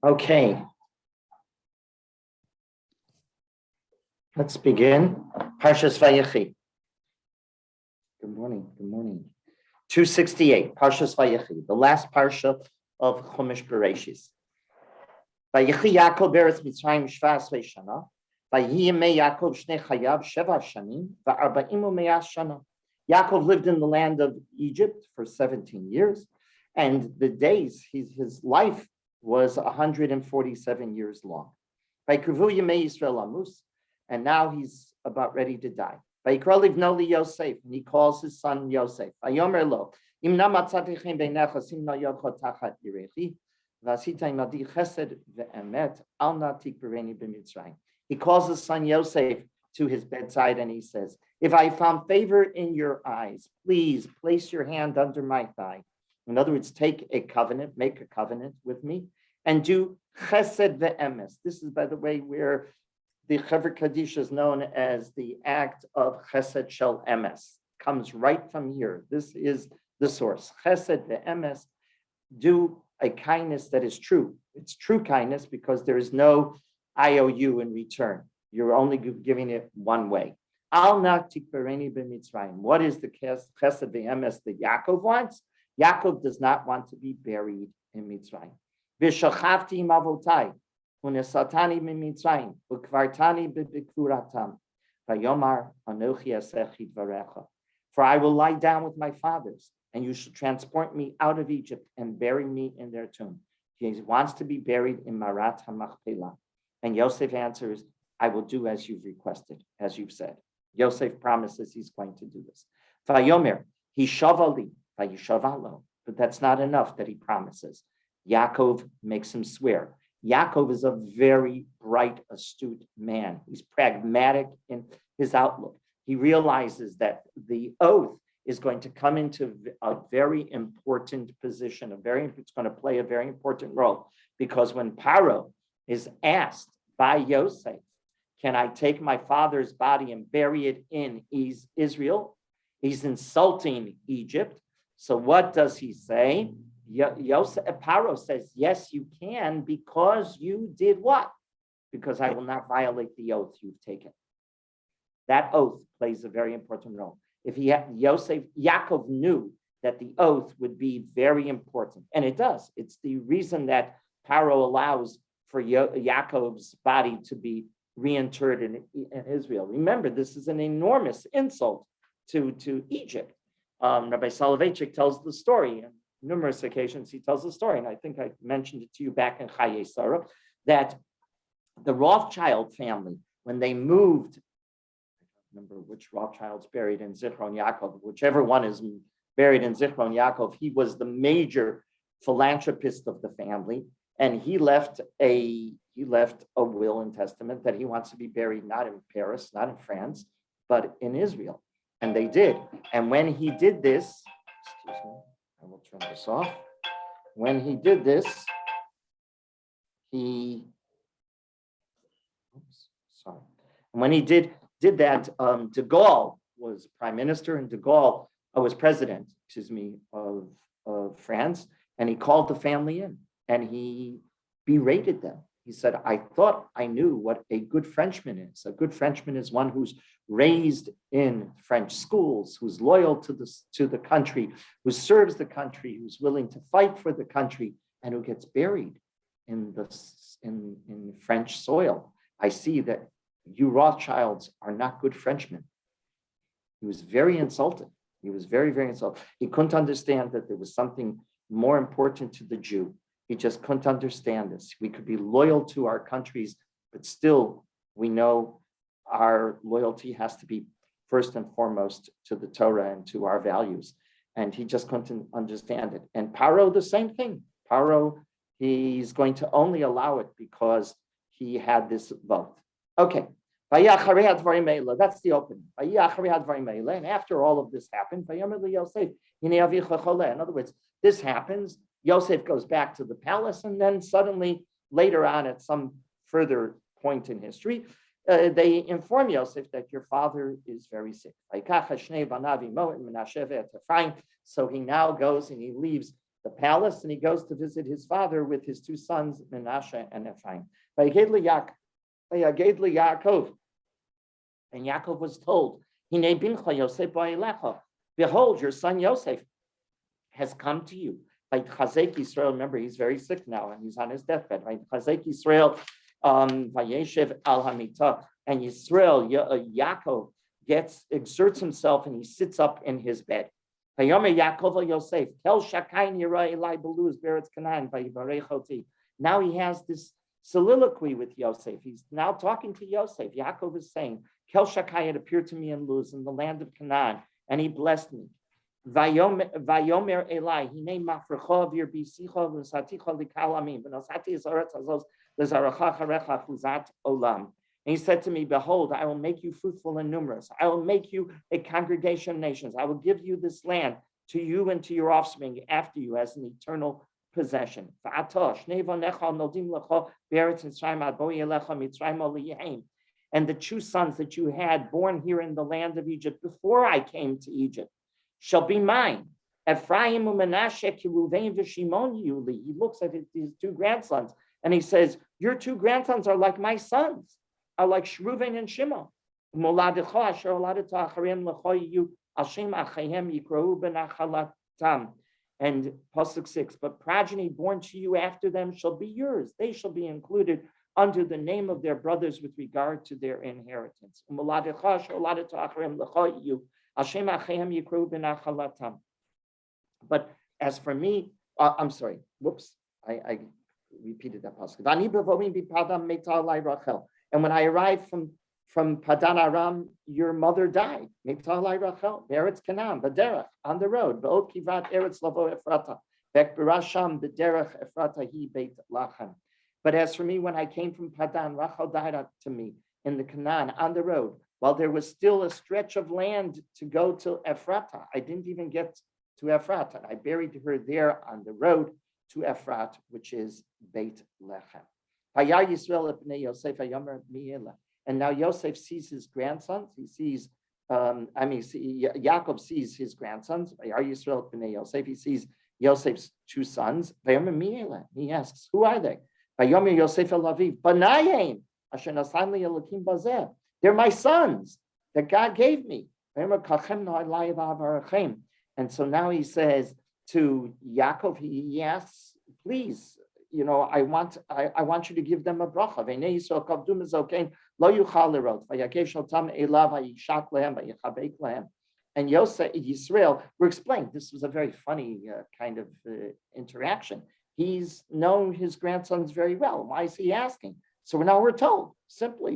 Okay, let's begin. Parshas Vayechi. Good morning. 268, Parshas Vayechi, the last parsha of Chumash Bereshis. Vayechi Yaakov beretz Mitzrayim shvas ve'shana. Vayehi yemei Yaakov shnei chayav sheva shanim va'arba'im u'me'as shana. Yaakov lived in the land of Egypt for 17 years, and the days, his life was 147 years long. Vayikruvu yemei Yisrael amus, and now he's about ready to die. Vayikra livno li Yosef, and he calls his son Yosef. Vayomer lo, imna matzatechem beinecha simna yodcha tachat yirechi, v'asita imadi chesed ve'emet al na tikbereni b'Mitzrayim. He calls his son Yosef to his bedside, and he says, if I found favor in your eyes, please place your hand under my thigh. In other words, make a covenant with me, and do chesed ve'emes. This is, by the way, where the Chevra Kaddish is known as the act of chesed shel emes. Comes right from here. This is the source. Chesed ve'emes, do a kindness that is true. It's true kindness because there is no IOU in return. You're only giving it one way. Al na tikbereni b'Mitzrayim. What is the chesed ve'emes that Yaakov wants? Yaakov does not want to be buried in Mitzrayim. V'shachavti im avotai, unesatani b'Mitzrayim, ukvartani b'bikuratam, vayomar anochi asech dvarecha. For I will lie down with my fathers, and you shall transport me out of Egypt and bury me in their tomb. He wants to be buried in Marat HaMachpelah. And Yosef answers, I will do as you've requested, as you've said. Yosef promises he's going to do this. Vayomer, he shavali, vayishavalo. But that's not enough that he promises. Yaakov makes him swear. Yaakov is a very bright, astute man. He's pragmatic in his outlook. He realizes that the oath is going to come into a very important position. It's going to play a very important role, because when Paro is asked by Yosef, can I take my father's body and bury it in Israel? He's insulting Egypt. So what does he say? Paro says, yes, you can, because you did what? Because I will not violate the oath you've taken. That oath plays a very important role. If Yaakov knew that the oath would be very important, and it does. It's the reason that Paro allows for Yaakov's body to be reinterred in Israel. Remember, this is an enormous insult to Egypt. Rabbi Soloveitchik tells the story on numerous occasions. He tells the story, and I think I mentioned it to you back in Chaye Sarah, that the Rothschild family, when they moved, I don't remember which Rothschild's buried in Zichron Yaakov, whichever one is buried in Zichron Yaakov, he was the major philanthropist of the family, and he left a will and testament that he wants to be buried not in Paris, not in France, but in Israel. And they did. And when he did this, excuse me, I will turn this off. When he did this, And when he did that, de Gaulle was prime minister, and de Gaulle was president, of France, and he called the family in, and he berated them. He said, I thought I knew what a good Frenchman is. A good Frenchman is one who's raised in French schools, who's loyal to the country, who serves the country, who's willing to fight for the country, and who gets buried in French soil. I see that you Rothschilds are not good Frenchmen. He was very insulted. He was very, very insulted. He couldn't understand that there was something more important to the Jew. He just couldn't understand this. We could be loyal to our countries, but still we know our loyalty has to be first and foremost to the Torah and to our values. And he just couldn't understand it. And Paro, the same thing. Paro, he's going to only allow it because he had this vote. Okay. That's the opening. And after all of this happened, in other words, this happens. Yosef goes back to the palace, and then suddenly, later on, at some further point in history, they inform Yosef that your father is very sick. So he now goes and he leaves the palace, and he goes to visit his father with his two sons, Menashe and Ephraim. Vayaged Yaakov, and Yaakov was told, Hinei bincha Yosef ba'elecha, behold, your son Yosef has come to you. Like Chazek Yisrael, remember he's very sick now and he's on his deathbed. Right? Chazek Yisrael, Vayeshev al Hamita, and Yisrael, Yaakov exerts himself and he sits up in his bed. Vayomer Yaakov al Yosef, Kel Shakayin Yira Elai Beluz Beretz Canaan Vayivarech Oti. Now he has this soliloquy with Yosef. He's now talking to Yosef. Yaakov is saying, Kel Shakai had appeared to me in Luz, in the land of Canaan, and he blessed me. Vayomer Elai, Hine Mafrecha Vir Bisicha V'Saticha Likalamim V'Nosati Esaretz Azos L'Zaracha Charecha Chuzat Olam. And he said to me, behold, I will make you fruitful and numerous. I will make you a congregation of nations. I will give you this land to you and to your offspring after you as an eternal possession. And the two sons that you had born here in the land of Egypt before I came to Egypt shall be mine. Ephraim and Menashe, Kiruvain v'Shimon Yuli. He looks at his two grandsons and he says, your two grandsons are like my sons, are like Shruvain and Shimon. And Pasuk 6, but progeny born to you after them shall be yours. They shall be included under the name of their brothers with regard to their inheritance. But as for me, I'm sorry, whoops, I repeated that Pasuk. And when I arrived from Padan Aram, your mother died. Mitalai Rachel, Eretz Canaan, B'derech, on the road. Be'od kivat Eretz Lavo Ephrata, Bek Berasham, B'derech Ephrata hi Beit Lachem. But as for me, when I came from Padan, Rachel died to me in the Canaan, on the road, while there was still a stretch of land to go to Ephrata. I didn't even get to Ephrata. I buried her there on the road to Ephrat, which is Beit Lechem. Hayar Yisrael Epnei Yosef Hayomer Mi'ela. And now Yosef sees his grandsons. He sees, Yaakov sees his grandsons. Yisrael b'nei Yosef. He sees Yosef's two sons. He asks, who are they? Yosef elaviv banayim asher nasan li Elokim bazeh. They're my sons that God gave me. And so now he says to Yaakov, he asks, please, I want you to give them a bracha. And Yosef, Yisrael, we're explaining, this was a very funny kind of interaction. He's known his grandsons very well. Why is he asking? So now we're told,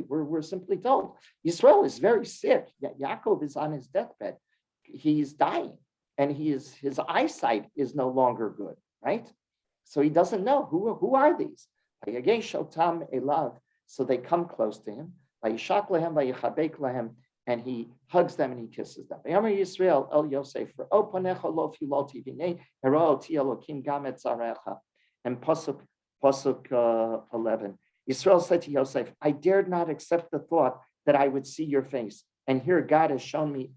we're simply told, Yisrael is very sick. Yaakov is on his deathbed. He's dying, and his eyesight is no longer good, right? So he doesn't know who are these. So they come close to him. And he hugs them and he kisses them. And Pasuk 11. Yisrael said to Yosef, I dared not accept the thought that I would see your face. And here God has shown me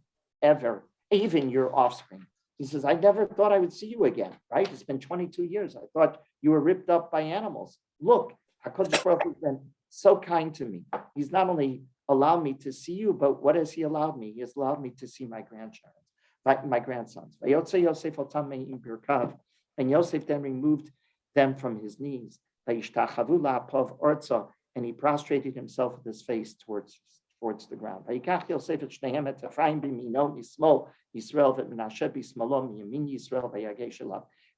even your offspring. He says, I never thought I would see you again, right? It's been 22 years. I thought you were ripped up by animals. Look, HaKadosh Baruch Hu has been so kind to me. He's not only allowed me to see you, but what has he allowed me? He has allowed me to see my grandsons. And Yosef then removed them from his knees. And he prostrated himself with his face towards the ground.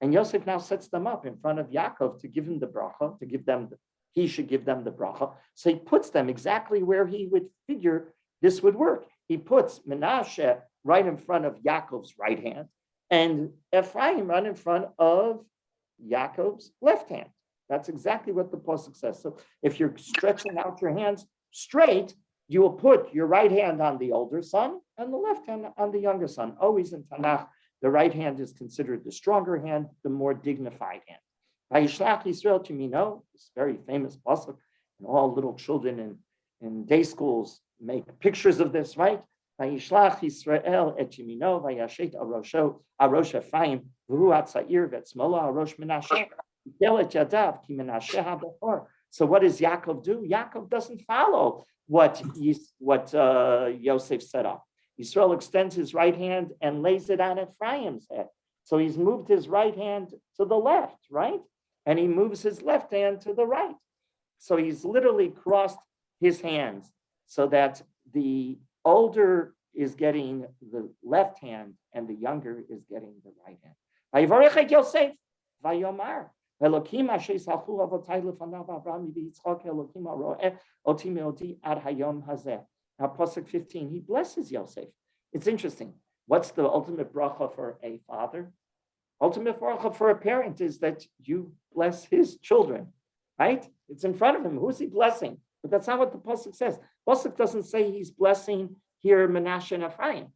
And Yosef now sets them up in front of Yaakov to give him the bracha, he should give them the bracha. So he puts them exactly where he would figure this would work. He puts Menashe right in front of Yaakov's right hand and Ephraim right in front of Yaakov's left hand. That's exactly what the pasuk says. So if you're stretching out your hands straight, you will put your right hand on the older son and the left hand on the younger son. Always in Tanakh, the right hand is considered the stronger hand, the more dignified hand. Vayishlach Yisrael Timino, this very famous pasuk, and all little children in day schools make pictures of this, right? Vayishlach Yisrael et Yimino vayashet arosho arosh Ephraim v'hu atzair v'etzmola arosh Menashe yelet yadav ki Menashe habachor. So what does Yaakov do? Yaakov doesn't follow what Yosef set up. Yisrael extends his right hand and lays it on Ephraim's head. So he's moved his right hand to the left, right? And he moves his left hand to the right. So he's literally crossed his hands so that the older is getting the left hand and the younger is getting the right hand. Vayivarech et Yosef, vayomar, Elokim asher salchu avotai lefanav Avraham v'Yitzchak Elokim haroeh oti me'odi ad hayom hazeh. Now, pasuk 15, he blesses Yosef. It's interesting. What's the ultimate bracha for a father? Ultimate bracha for a parent is that you bless his children, right? It's in front of him. Who's he blessing? But that's not what the pasuk says. Pasuk doesn't say he's blessing here Menashe and Ephraim.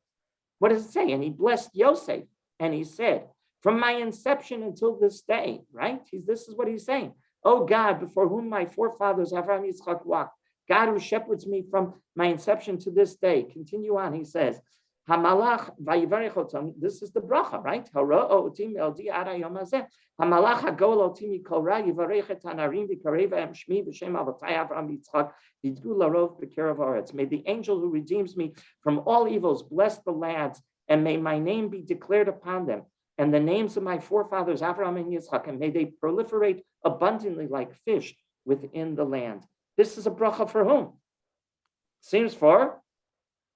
What does it say? And he blessed Yosef, and he said, from my inception until this day, right? This is what he's saying. Oh God, before whom my forefathers Avraham Yitzchak walked, God who shepherds me from my inception to this day. Continue on, he says, Hamalach vayivarechotam. This is the bracha, right? Haro'o otim eldi ad hayom hazeh. Hamalach hagol otimi kol ra yivarech et hanarim v'karei v'hem shmi b'shem avotai Avraham Yitzchak yidgu larov b'kerav haaretz. May the angel who redeems me from all evils bless the lads, and may my name be declared upon them, and the names of my forefathers Avraham and Yitzchak, and may they proliferate abundantly like fish within the land. This is a bracha for whom? Seems for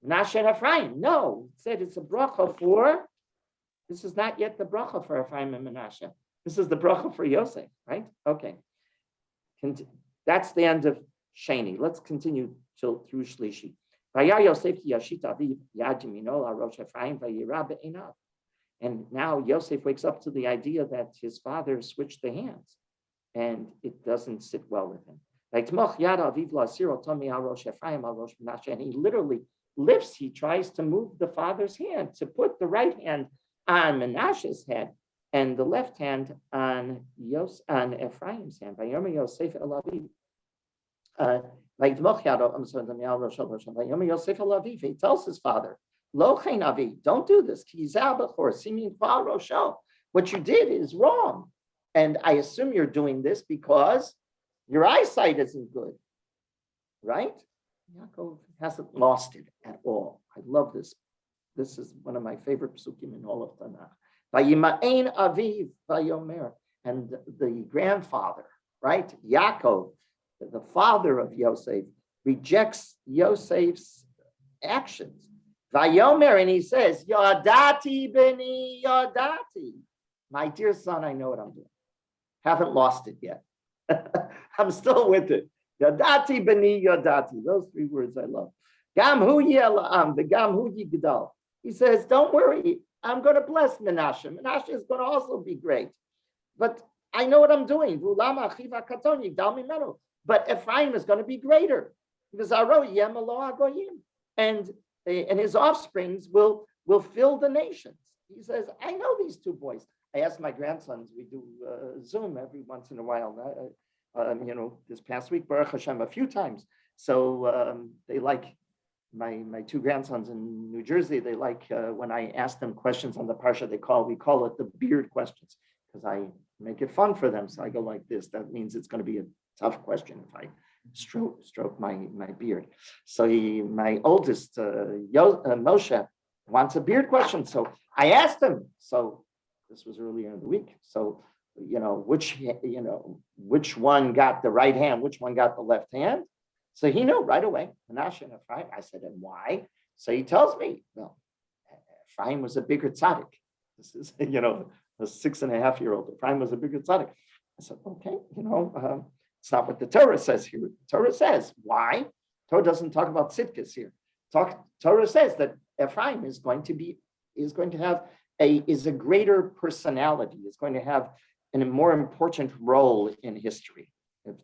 Menashe and Ephraim. No, it said it's a bracha for, this is not yet the bracha for Ephraim and Menashe. This is the bracha for Yosef, right? Okay. That's the end of Sheni. Let's continue through Shlishi. And now Yosef wakes up to the idea that his father switched the hands, and it doesn't sit well with him. And he literally lifts, he tries to move the father's hand, to put the right hand on Menashe's head and the left hand on Ephraim's hand. He tells his father, don't do this. What you did is wrong. And I assume you're doing this because your eyesight isn't good, right? Yaakov hasn't lost it at all. I love this. This is one of my favorite psukim in all of Tanakh. Vayima'ein aviv vayomer. And the grandfather, right? Yaakov, the father of Yosef, rejects Yosef's actions. Vayomer, and he says, Yodati beni Yodati. My dear son, I know what I'm doing. Haven't lost it yet. I'm still with it. Yodati beni Yodati. Those three words I love. Gam hu yela'am, the gam hu yigdal. He says, don't worry, I'm going to bless Menashe. Menashe is going to also be great. But I know what I'm doing. But Ephraim is going to be greater. And his offsprings will fill the nations. He says, I know these two boys. I asked my grandsons, we do Zoom every once in a while, this past week, Baruch Hashem, a few times. So they like, my two grandsons in New Jersey, they like when I ask them questions on the Parsha, we call it the beard questions, because I make it fun for them. So I go like this. That means it's going to be a tough question if I stroke my beard. So my oldest, Moshe, wants a beard question. So I asked him, so this was earlier in the week. So, which one got the right hand, which one got the left hand? So he knew right away, Menashe and Ephraim. I said, and why? So he tells me, well, Ephraim was a bigger tzaddik. This is, a 6.5-year-old. Ephraim was a bigger tzaddik. I said, okay, it's not what the Torah says here. The Torah says, why? Torah doesn't talk about tzidkis here. Torah says that Ephraim is going to have a greater personality, is going to have a more important role in history, if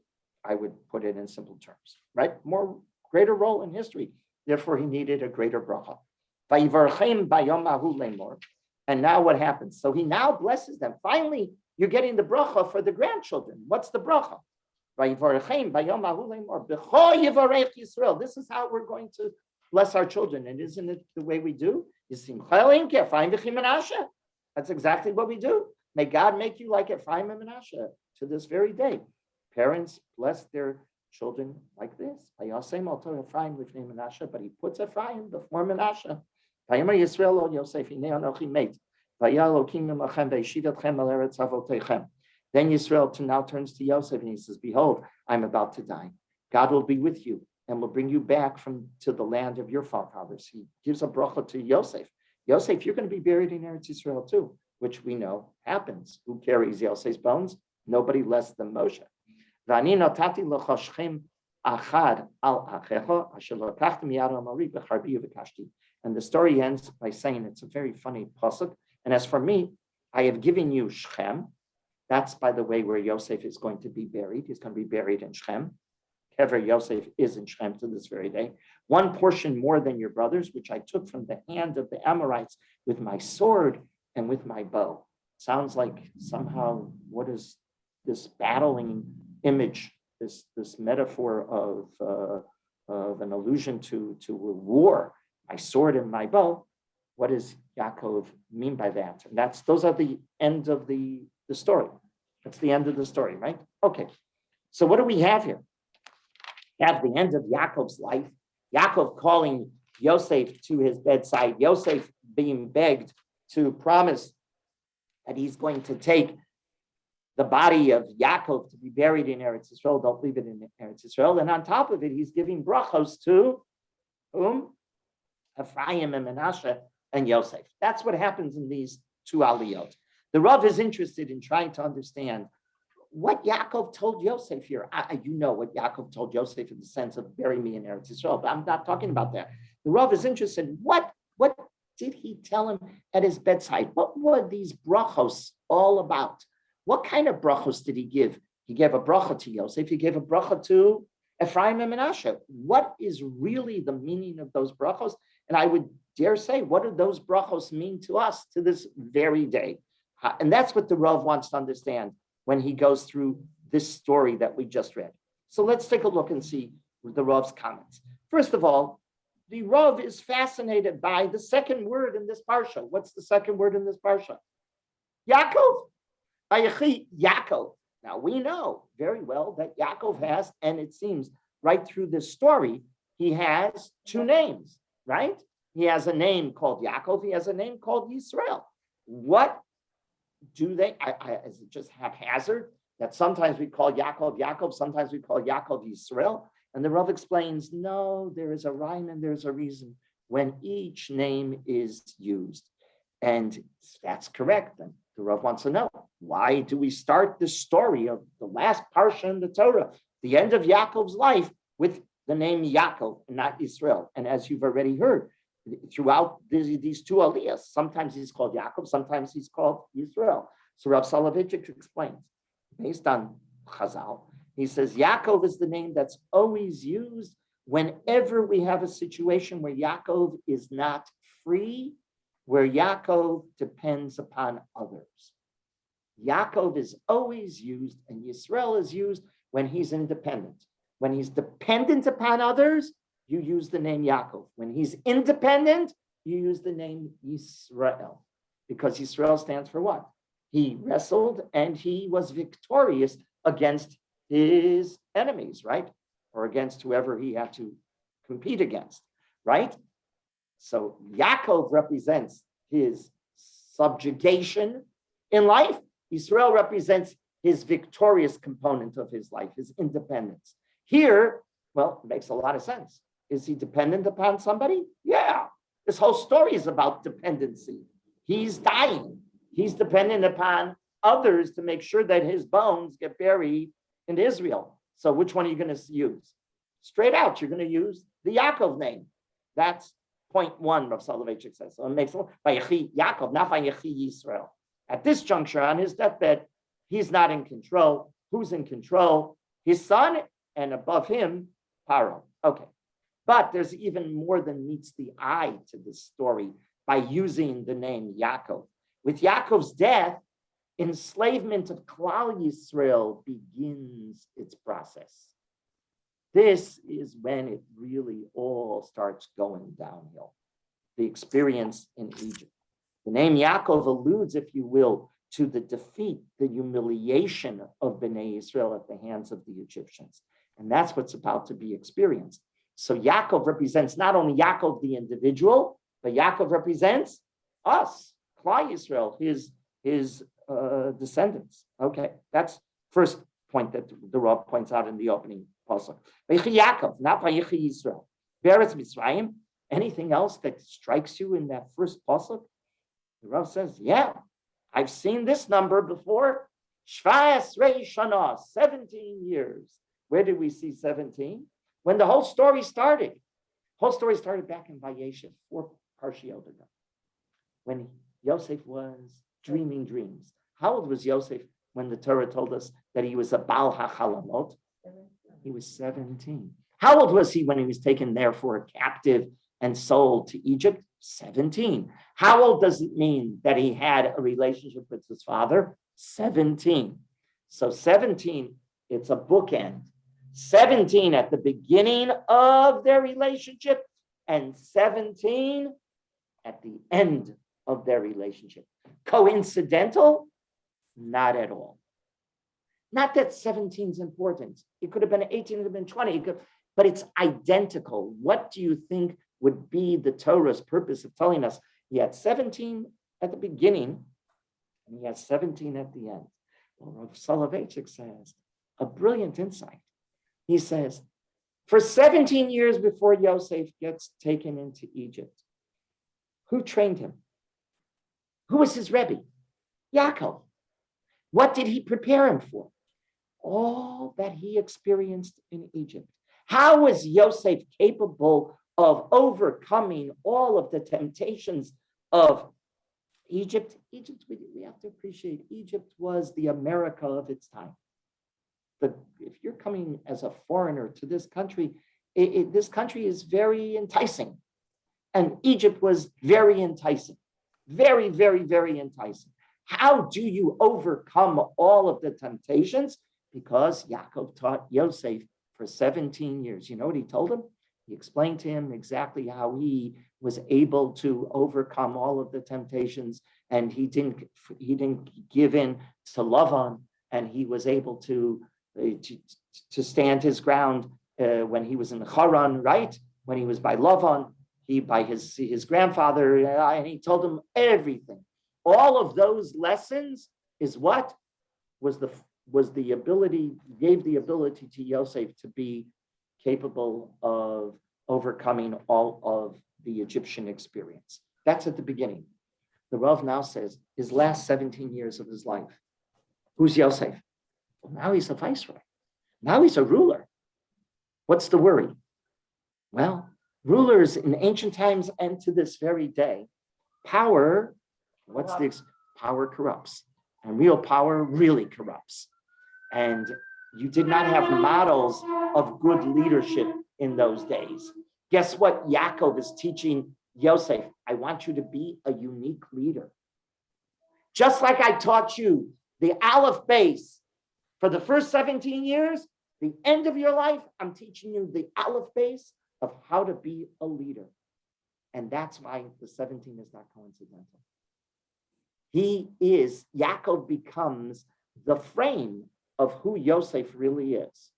I would put it in simple terms, right? Greater role in history. Therefore, he needed a greater bracha. And now what happens? So he now blesses them. Finally, you're getting the bracha for the grandchildren. What's the bracha? This is how we're going to bless our children. And isn't it the way we do? That's exactly what we do. May God make you like Ephraim and Menashe to this very day. Parents bless their children like this. But he puts Ephraim before Menashe. Then Yisrael now turns to Yosef and he says, behold, I'm about to die. God will be with you and will bring you back to the land of your forefathers. He gives a bracha to Yosef. Yosef, you're going to be buried in Eretz Yisrael too, which we know happens. Who carries Yosef's bones? Nobody less than Moshe. And the story ends by saying it's a very funny pasuk. And as for me, I have given you Shechem. That's, by the way, where Yosef is going to be buried. He's going to be buried in Shechem. Kever Yosef is in Shechem to this very day. One portion more than your brothers, which I took from the hand of the Amorites with my sword and with my bow. Sounds like somehow, what is this battling image, this metaphor of an allusion to a war, my sword and my bow? What does Yaakov mean by that? And those are the end of the story. That's the end of the story, right? Okay. So what do we have here? We have the end of Yaakov's life. Yaakov calling Yosef to his bedside. Yosef being begged to promise that he's going to take the body of Yaakov to be buried in Eretz Yisrael. Don't leave it in Eretz Yisrael. And on top of it, he's giving brachos to whom? Ephraim and Menashe and Yosef. That's what happens in these two aliyot. The Rav is interested in trying to understand what Yaakov told Yosef here. You know what Yaakov told Yosef in the sense of bury me in Eretz Yisrael, but I'm not talking about that. The Rav is interested in what did he tell him at his bedside? What were these brachos all about? What kind of brachos did he give? He gave a bracha to Yosef. He gave a bracha to Ephraim and Menashe. What is really the meaning of those brachos? And I would dare say, what do those brachos mean to us to this very day? And that's what the Rav wants to understand when he goes through this story that we just read. So let's take a look and see the Rav's comments. First of all, the Rav is fascinated by the second word in this parsha. What's the second word in this parsha? Yaakov. Vayechi, Yaakov. Now we know very well that Yaakov has, and it seems right through this story, he has two names, right? He has a name called Yaakov. He has a name called Yisrael. What do they, is it just haphazard that sometimes we call Yaakov, sometimes we call Yaakov Yisrael? And the Rav explains, no, there is a rhyme and there's a reason when each name is used. And that's correct. And the Rav wants to know, why do we start the story of the last parsha in the Torah, the end of Yaakov's life, with the name Yaakov and not Israel? And as you've already heard, throughout these two aliyahs, sometimes he's called Yaakov, sometimes he's called Yisrael. So Rav Soloveitchik explains, based on Chazal, he says Yaakov is the name that's always used whenever we have a situation where Yaakov is not free, where Yaakov depends upon others. Yaakov is always used, and Yisrael is used when he's independent. When he's dependent upon others, you use the name Yaakov. When he's independent, you use the name Yisrael, because Yisrael stands for what? He wrestled and he was victorious against his enemies, right? Or against whoever he had to compete against, right? So Yaakov represents his subjugation in life. Yisrael represents his victorious component of his life, his independence. Here, well, it makes a lot of sense. Is he dependent upon somebody? Yeah. This whole story is about dependency. He's dying. He's dependent upon others to make sure that his bones get buried in Israel. So which one are you going to use? Straight out, you're going to use the Yaakov name. That's point one, Rav Soloveitchik says. So it makes Vayechi Yaakov, not Vayechi Yisrael. At this juncture, on his deathbed, he's not in control. Who's in control? His son, and above him, Paro. Okay. But there's even more than meets the eye to this story by using the name Yaakov. With Yaakov's death, enslavement of Klal Yisrael begins its process. This is when it really all starts going downhill. The experience in Egypt. The name Yaakov alludes, if you will, to the defeat, the humiliation of Bnei Israel at the hands of the Egyptians. And that's what's about to be experienced. So Yaakov represents not only Yaakov, the individual, but Yaakov represents us, Klal Yisrael, his descendants. Okay, that's first point that the Rav points out in the opening pasuk. Vayechi Yaakov, not Vayechi Yisrael. Beretz Mitzrayim. Anything else that strikes you in that first pasuk? The Rav says, yeah, I've seen this number before. Shvas Rei Shana, 17 years. Where did we see 17? When the whole story started. The whole story started back in Vayechi, 4 parshiot ago, when Yosef was dreaming dreams. How old was Yosef when the Torah told us that he was a Baal HaChalamot? He was 17. How old was he when he was taken therefore a captive and sold to Egypt? 17. How old does it mean that he had a relationship with his father? 17. So 17, it's a bookend. 17 at the beginning of their relationship and 17 at the end of their relationship. Coincidental? Not at all. Not that 17 is important. It could have been 18, it could have been 20, but it's identical. What do you think would be the Torah's purpose of telling us he had 17 at the beginning and he has 17 at the end? Well, Rav Soloveitchik says a brilliant insight. He says, for 17 years before Yosef gets taken into Egypt, who trained him? Who was his Rebbe? Yaakov. What did he prepare him for? All that he experienced in Egypt. How was Yosef capable of overcoming all of the temptations of Egypt? Egypt, we have to appreciate, Egypt was the America of its time. But if you're coming as a foreigner to this country, this country is very enticing. And Egypt was very enticing. Very, very, very enticing. How do you overcome all of the temptations? Because Yaakov taught Yosef for 17 years. You know what he told him? He explained to him exactly how he was able to overcome all of the temptations, and he didn't give in to Lavan, and he was able to stand his ground when he was in Haran, right? When he was by Lavan, by his grandfather, and he told him everything. All of those lessons is what was the ability, gave the ability to Yosef to be capable of overcoming all of the Egyptian experience. That's at the beginning. The Rav now says his last 17 years of his life. Who's Yosef? Well, now he's a viceroy. Now he's a ruler. What's the worry? Well, rulers in ancient times and to this very day, power corrupts. And real power really corrupts. And you did not have models of good leadership in those days. Guess what Yaakov is teaching Yosef? I want you to be a unique leader. Just like I taught you the Aleph base for the first 17 years, the end of your life, I'm teaching you the Aleph base of how to be a leader. And that's why the 17 is not coincidental. Yaakov becomes the frame of who Yosef really is.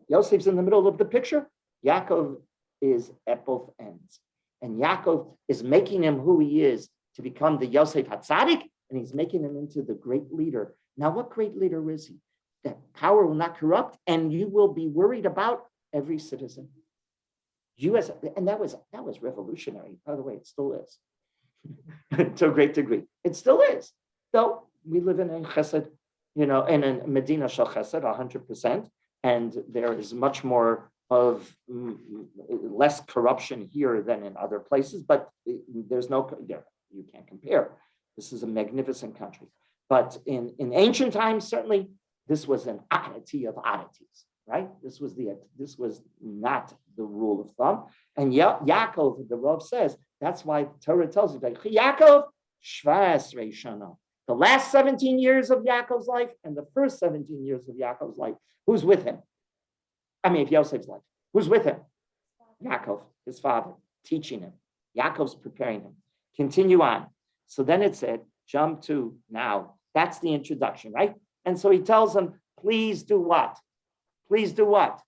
Yosef's in the middle of the picture. Yaakov is at both ends. And Yaakov is making him who he is to become the Yosef HaTzadik, and he's making him into the great leader. Now, what great leader is he? That power will not corrupt, and you will be worried about every citizen. And that was revolutionary. By the way, it still is. To a great degree. It still is. Though we live in a chesed, in a Medina shel chesed, 100%, and there is much more of less corruption here than in other places, but there's you can't compare. This is a magnificent country. But in ancient times, certainly, this was an oddity of oddities, right? This was not the rule of thumb. And Yaakov, the Rav says, that's why the Torah tells you, Yaakov, Shvas Reishana. The last 17 years of Yaakov's life and the first 17 years of Yaakov's life, who's with him? Of Yosef's life. Who's with him? Yaakov, his father, teaching him. Yaakov's preparing him. Continue on. So then it said, jump to now. That's the introduction, right? And so he tells him, please do what? Please do what?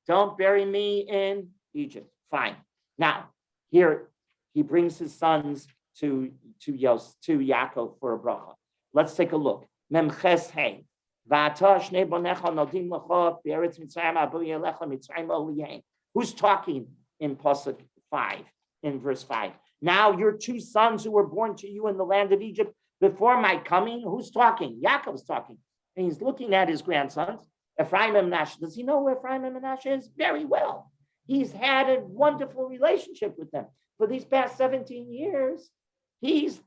Don't bury me in Egypt. Fine. Now, here he brings his sons to Yaakov for a bracha. Let's take a look. Memches hey. Who's talking in Pasuk 5, in verse 5? Now your two sons who were born to you in the land of Egypt before my coming, who's talking? Yaakov's talking. And he's looking at his grandsons, Ephraim and Manasseh. Does he know who Ephraim and Manasseh is? Very well. He's had a wonderful relationship with them. For these past 17 years, he's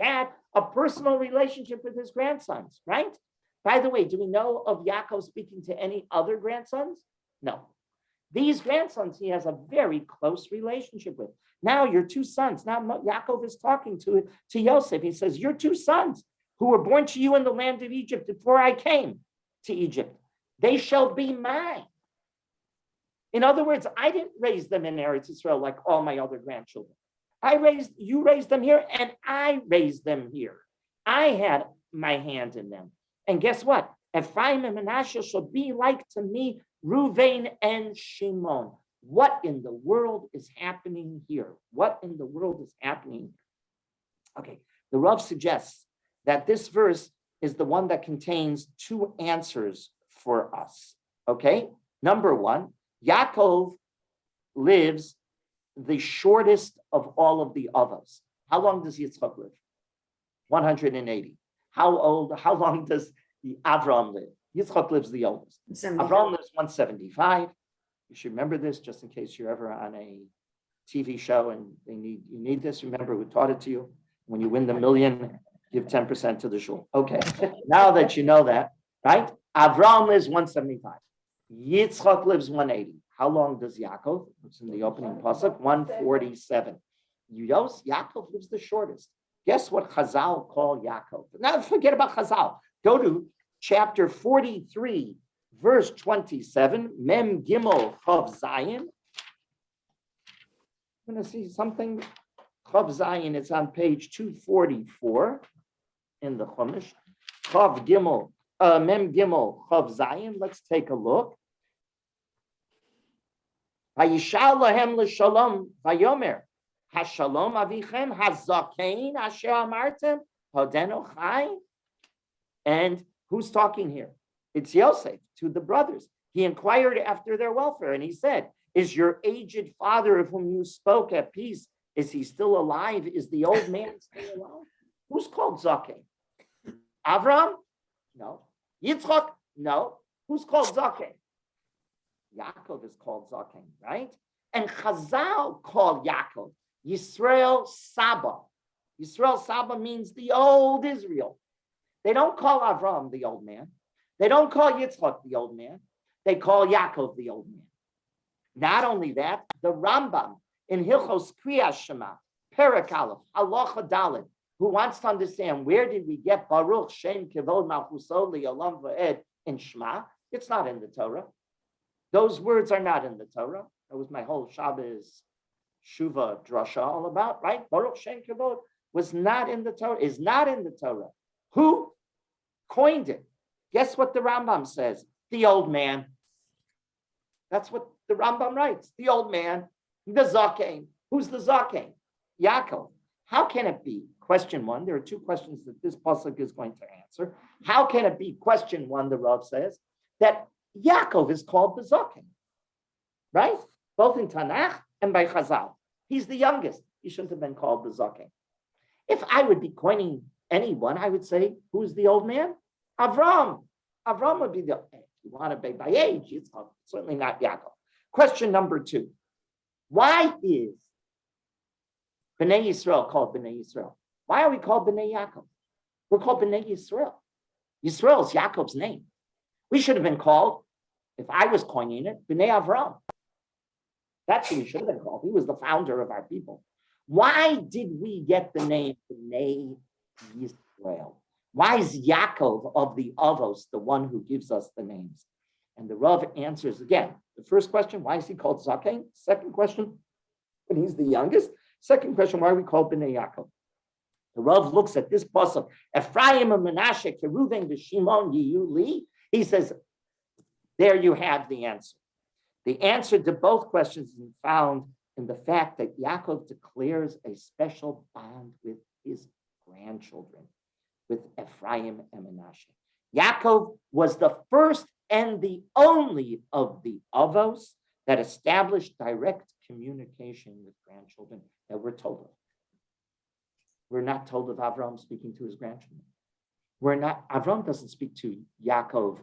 had a personal relationship with his grandsons, right? By the way, do we know of Yaakov speaking to any other grandsons? No. These grandsons he has a very close relationship with. Now your two sons, now Yaakov is talking to Yosef. He says, your two sons who were born to you in the land of Egypt before I came to Egypt, they shall be mine. In other words, I didn't raise them in Eretz Israel like all my other grandchildren. You raised them here and I raised them here. I had my hand in them. And guess what? Ephraim and Manasseh shall be like to me, Ruvain and Shimon. What in the world is happening here? What in the world is happening here? Okay, the Rav suggests that this verse is the one that contains two answers for us. Okay, number one, Yaakov lives the shortest of all of the others. How long does Yitzchak live? 180. How long does Avraham live? Yitzchak lives the oldest. Avraham lives 175. You should remember this just in case you're ever on a TV show and you need this. Remember who taught it to you. When you win the million, give 10% to the shul. Okay, now that you know that, right? Avraham lives 175. Yitzchak lives 180. How long does Yaakov? It's in the opening pasuk, 147. Yaakov lives the shortest. Guess what Chazal call Yaakov? Now forget about Chazal. Go to chapter 43, verse 27, Mem Gimel Chav Zayin. I'm going to see something. Chav Zayin, it's on page 244 in the Chumash. Chav Gimel, Mem Gimel Chav Zayin. Let's take a look. Vayishal lahem l'shalom vayomer hashalom avichem hazakein asher amartem hodenu chai. And who's talking here? It's Yosef to the brothers. He inquired after their welfare and he said, is your aged father of whom you spoke at peace, is he still alive? Is the old man still alive? Who's called Zakein? Avram? No. Yitzchak? No. Who's called Zakein? Yaakov is called Zakein, right? And Chazal called Yaakov Yisrael Saba. Yisrael Saba means the old Israel. They don't call Avram the old man. They don't call Yitzchak the old man. They call Yaakov the old man. Not only that, the Rambam in Hilchos Kriyas Shema, Perek Aleph, Halacha Daled, who wants to understand where did we get Baruch Shem Kivod Malchuso Li'olam Va'ed in Shema? It's not in the Torah. Those words are not in the Torah. That was my whole Shabbos Shuva drasha all about, right? Baruch Shem Kivod was not in the Torah, is not in the Torah. Who coined it? Guess what the Rambam says? The old man. That's what the Rambam writes. The old man, the Zakein. Who's the Zakein? Yaakov. How can it be? Question one. There are two questions that this pasuk is going to answer. How can it be? Question one, the Rav says, that Yaakov is called the Zakein, right? Both in Tanakh and by Chazal. He's the youngest. He shouldn't have been called the Zakein. If I would be coining anyone, I would say, who's the old man? Avram. Avram would be the, if you want to be by age, it's certainly not Yaakov. Question number two. Why is Bnei Yisrael called Bnei Yisrael? Why are we called Bnei Yaakov? We're called Bnei Yisrael. Yisrael is Yaakov's name. We should have been called, if I was coining it, Bnei Avram. That's who we should have been called. He was the founder of our people. Why did we get the name Bnei Yisrael? Why is Yaakov of the Avos the one who gives us the names? And the Rav answers again. The first question, why is he called Zaken? Second question, when he's the youngest. Second question, why are we called Bnei Yaakov? The Rav looks at this pasuk, Ephraim and Menashe, Keruven, Shimon, Yuli. He says, there you have the answer. The answer to both questions is found in the fact that Yaakov declares a special bond with his grandchildren, with Ephraim and Menashe. Yaakov was the first and the only of the Avos that established direct communication with grandchildren that we're told of. We're not told of Avram speaking to his grandchildren. Avram doesn't speak to Yaakov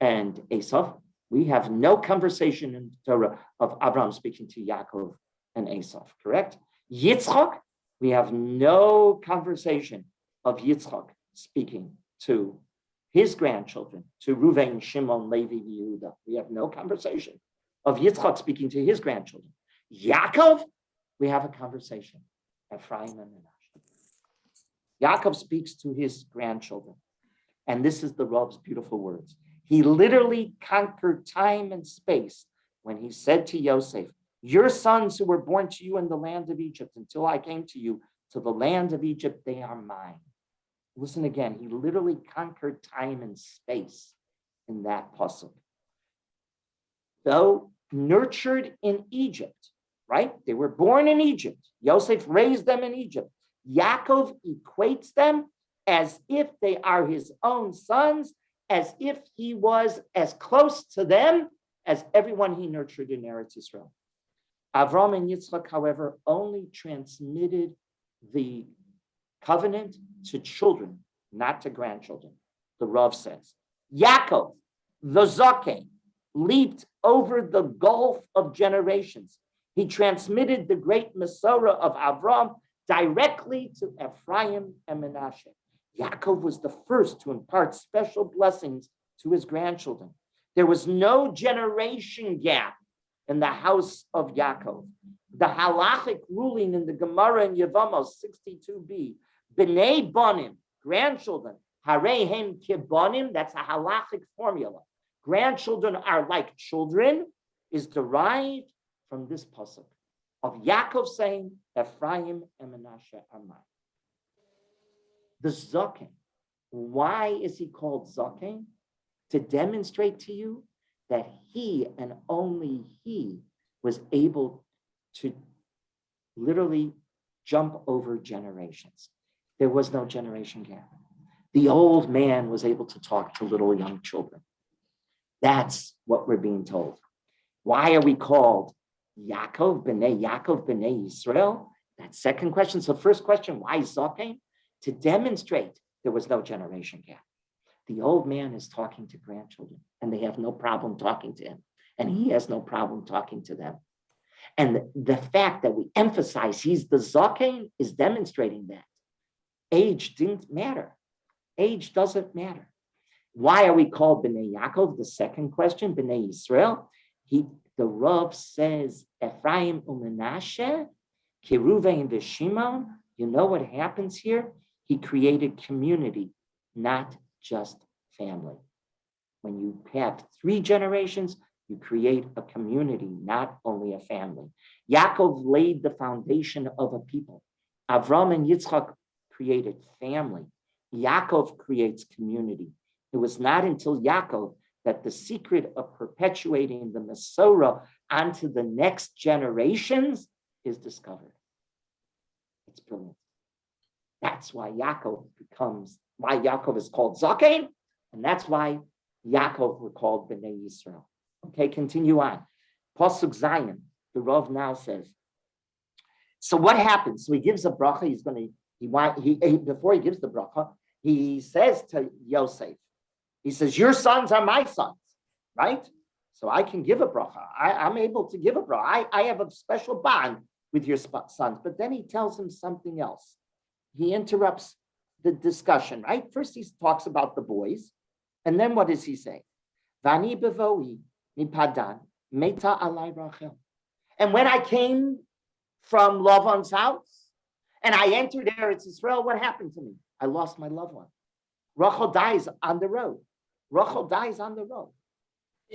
and Esav. We have no conversation in Torah of Avram speaking to Yaakov and Esav, correct? Yitzchak, we have no conversation of Yitzchak speaking to his grandchildren, to Reuven, Shimon, Levi, Yehuda. We have no conversation of Yitzchak speaking to his grandchildren. Yaakov, we have a conversation. Ephraim and Menashe. Yaakov speaks to his grandchildren. And this is the Rav's beautiful words. He literally conquered time and space when he said to Yosef, your sons who were born to you in the land of Egypt, until I came to you, to the land of Egypt, they are mine. Listen again, he literally conquered time and space in that pasuk. Though nurtured in Egypt, right? They were born in Egypt. Yosef raised them in Egypt. Yaakov equates them as if they are his own sons, as if he was as close to them as everyone he nurtured in Eretz Yisrael. Avram and Yitzchak, however, only transmitted the covenant to children, not to grandchildren. The Rav says, Yaakov, the Zaken, leaped over the gulf of generations. He transmitted the great Masorah of Avram directly to Ephraim and Menashe. Yaakov was the first to impart special blessings to his grandchildren. There was no generation gap in the house of Yaakov. The halachic ruling in the Gemara in Yevamos 62b, B'nai Bonim, grandchildren, Harehem Kibonim, that's a halachic formula. Grandchildren are like children, is derived from this pasuk of Yaakov saying, Ephraim and Menashe are mine. The Zaken, why is he called Zaken? To demonstrate to you that he and only he was able to literally jump over generations. There was no generation gap. The old man was able to talk to little young children. That's what we're being told. Why are we called Yaakov B'nai Yisrael? That's second question. So first question, why Zaken? To demonstrate there was no generation gap. The old man is talking to grandchildren and they have no problem talking to him. And he has no problem talking to them. And the fact that we emphasize he's the Zaken is demonstrating that. Age didn't matter. Age doesn't matter. Why are we called B'nai Yaakov? The second question, B'nai Yisrael. The Rav says, Ephraim u'Menashe, Keruven v'Shimon. You know what happens here? He created community, not just family. When you have 3 generations, you create a community, not only a family. Yaakov laid the foundation of a people. Avram and Yitzchak created family. Yaakov creates community. It was not until Yaakov that the secret of perpetuating the Masorah onto the next generations is discovered. It's brilliant. That's why Yaakov is called Zaken, and that's why Yaakov were called B'nai Yisrael. Okay, continue on. Pasuk Zion, the Rav now says. So what happens? So he gives a bracha. Before he gives the bracha, he says to Yosef, he says, your sons are my sons, right? So I can give a bracha. I'm able to give a bracha. I have a special bond with your sons. But then he tells him something else. He interrupts the discussion, right? First he talks about the boys. And then what does he say? Vani bevoi mipadan meta alai Rachel. And when I came from Lavan's house and I entered Eretz Yisrael, what happened to me? I lost my loved one. Rachel dies on the road. Rachel dies on the road.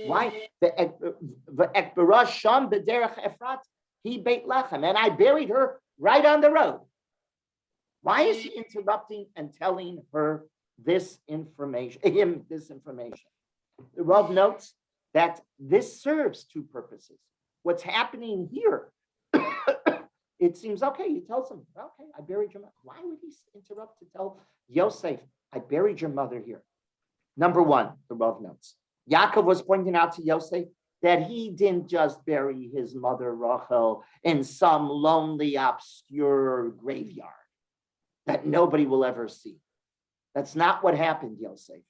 Why? V'ekbara sham b'derech Efrat he beit lechem, and I buried her right on the road. Why is he interrupting and telling her this information? The Rav notes that this serves two purposes. What's happening here? It seems okay. He tells him, "Okay, I buried your mother." Why would he interrupt to tell Yosef, "I buried your mother here"? Number one, the Rav notes, Yaakov was pointing out to Yosef that he didn't just bury his mother Rachel in some lonely, obscure graveyard that nobody will ever see. That's not what happened, Yosef.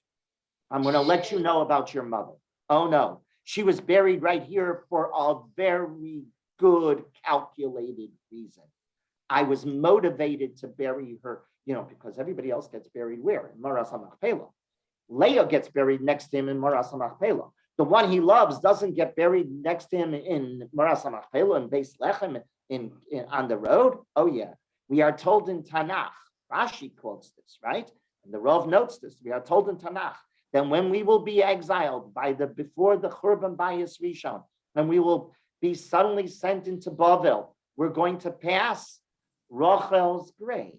I'm going to let you know about your mother. Oh no, she was buried right here for a very good, calculated reason. I was motivated to bury her, because everybody else gets buried where? In Maras HaMachpelah. Leah gets buried next to him in Maras HaMachpelah. The one he loves doesn't get buried next to him in Maras HaMachpelah and Beis Lechem on the road. Oh yeah, we are told in Tanakh, Rashi quotes this, right? And the Rav notes this. We are told in Tanakh that when we will be exiled before the Churban Bayis Rishon, and we will be suddenly sent into Bavel, we're going to pass Rachel's grave.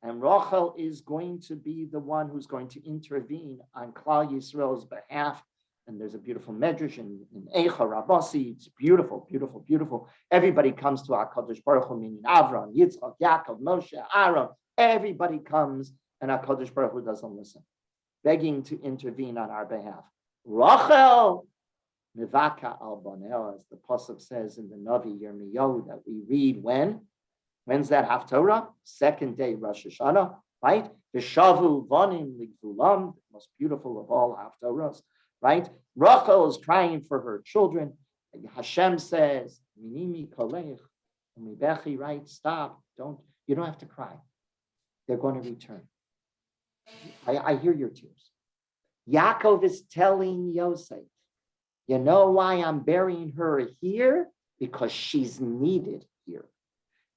And Rachel is going to be the one who's going to intervene on Klal Yisrael's behalf. And there's a beautiful medrash in Eicha Rabasi. It's beautiful, beautiful, beautiful. Everybody comes to HaKadosh Baruch Hu, meaning Avram, Yitzchak, Yaakov, Moshe, Aaron. Everybody comes, and HaKadosh Baruch Hu doesn't listen, begging to intervene on our behalf. Rachel, Mivaka al Bonel, as the Pasuk says in the Navi Yirmiyahu that we read when? When's that Haftorah? Second day Rosh Hashanah, right? V'shavu vanim ligvulam, the most beautiful of all Haftorahs, right? Rachel is crying for her children. And Hashem says, "Minimi kolech," and Mibechi, right? Stop! You don't have to cry. They're going to return. I hear your tears. Yaakov is telling Yosef, you know why I'm burying her here? Because she's needed here.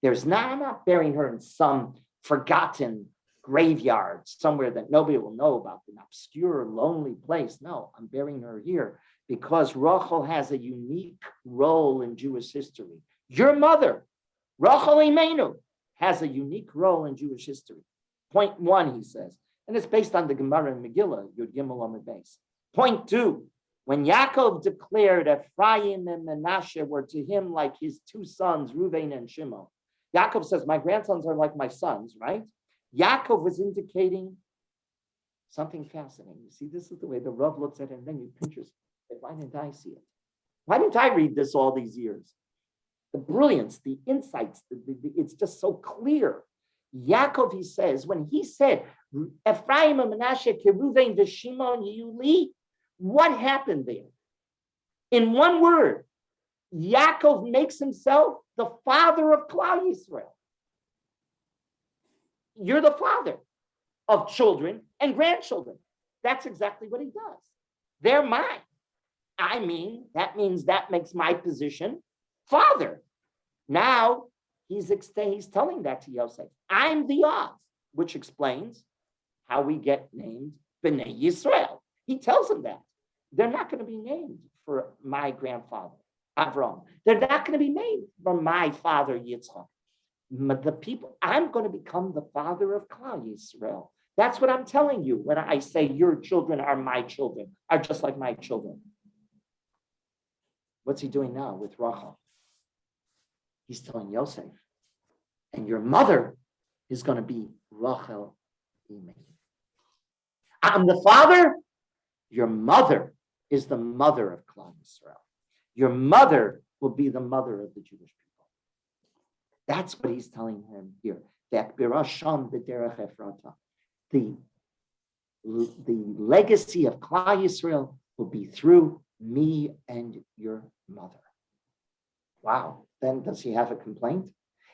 I'm not burying her in some forgotten graveyard somewhere that nobody will know about, an obscure, lonely place. No, I'm burying her here because Rachel has a unique role in Jewish history. Your mother, Rachel Imenu, has a unique role in Jewish history. Point one, he says, and it's based on the Gemara in Megillah, Yud Gimel Amud Beis. Point two, when Yaakov declared Ephraim and Menashe were to him like his two sons, Reuven and Shimon, Yaakov says, my grandsons are like my sons, right? Yaakov was indicating something fascinating. You see, this is the way the Rav looks at it, and then you pinch yourself. Why didn't I see it? Why didn't I read this all these years? The brilliance, the insights, it's just so clear. Yaakov, he says, when he said, Ephraim and Menashe, Keruven, Shimon, Yuli, what happened there? In one word, Yaakov makes himself the father of Klal Yisrael. You're the father of children and grandchildren. That's exactly what he does. They're mine. That means that makes my position father. Now he's telling that to Yosef. I'm the Av, which explains how we get named Bnei Yisrael. He tells him that. They're not going to be named for my grandfather, Avram. They're not going to be named for my father, Yitzchak. The people, I'm going to become the father of Klal Yisrael. That's what I'm telling you when I say your children are my children, are just like my children. What's he doing now with Rachel? He's telling Yosef, and your mother is going to be Rachel Imenu. I'm the father. Your mother is the mother of Klal Yisrael. Your mother will be the mother of the Jewish people. That's what he's telling him here. The legacy of Klal Yisrael will be through me and your mother. Wow. Then does he have a complaint?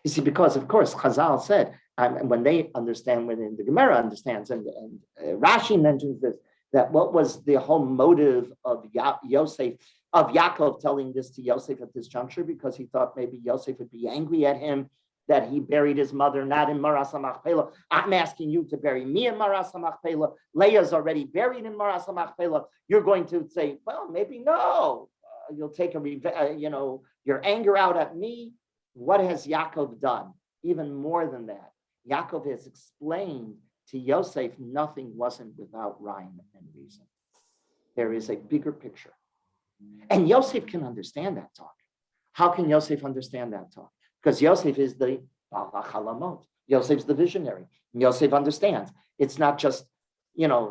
You see, because of course Chazal said, when they understand, when the Gemara understands, and Rashi mentions this, that what was the whole motive of Yosef, of Yaakov telling this to Yosef at this juncture, because he thought maybe Yosef would be angry at him that he buried his mother not in Maras HaMachpelah. I'm asking you to bury me in Maras HaMachpelah. Leah's already buried in Maras HaMachpelah. You're going to say, well, maybe no. You'll take your anger out at me. What has Yaakov done? Even more than that, Yaakov has explained to Yosef nothing wasn't without rhyme and reason. There is a bigger picture. And Yosef can understand that talk. How can Yosef understand that talk? Because Yosef is the Bala Chalamot. Yosef's the visionary. And Yosef understands. It's not just,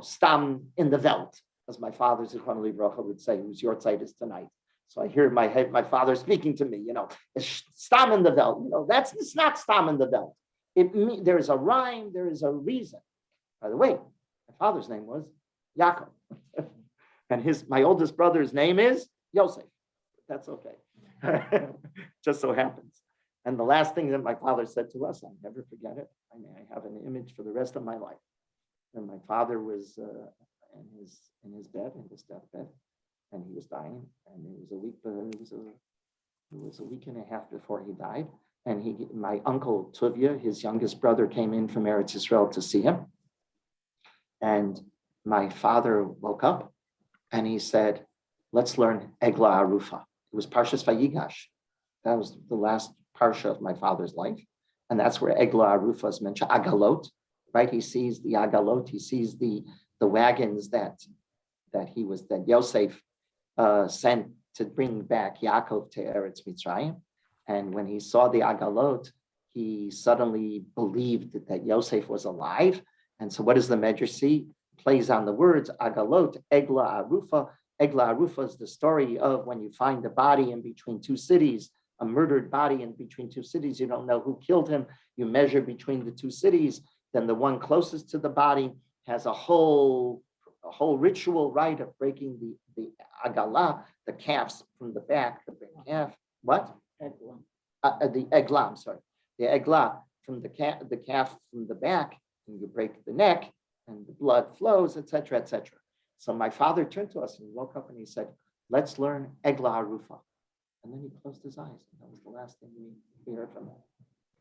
stam in the Welt, as my father, Zichron Livrocha, would say, whose your side is tonight. So I hear my father speaking to me, it's stam in the Welt. It's not stam in the Welt. There is a rhyme, there is a reason. By the way, my father's name was Yaakov. And my oldest brother's name is Yosef. That's okay. Just so happens. And the last thing that my father said to us, I'll never forget it. I have an image for the rest of my life. And my father was in his deathbed, and he was dying. And it was a week and a half before he died. And my uncle Tuvia, his youngest brother, came in from Eretz Yisrael to see him. And my father woke up and he said, let's learn Egla Arufa. It was Parshas Vayigash. That was the last parsha of my father's life. And that's where Egla Arufa is mentioned, Agalot, right? He sees the Agalot, he sees the wagons that Yosef sent to bring back Yaakov to Eretz Mitzrayim. And when he saw the Agalot, he suddenly believed that Yosef was alive. And so what does the Medrash see? Plays on the words, Agalot, Egla Arufa. Egla Arufa is the story of when you find a body in between two cities, a murdered body in between two cities. You don't know who killed him. You measure between the two cities. Then the one closest to the body has a whole ritual rite of breaking the Agalah, the calves from the back, the calf. What? The Eglah, I'm sorry. The Eglah from the calf from the back, and you break the neck, and the blood flows, etc., etc. So my father turned to us and he woke up and he said, let's learn Egla Arufa. And then he closed his eyes. And that was the last thing we heard from him,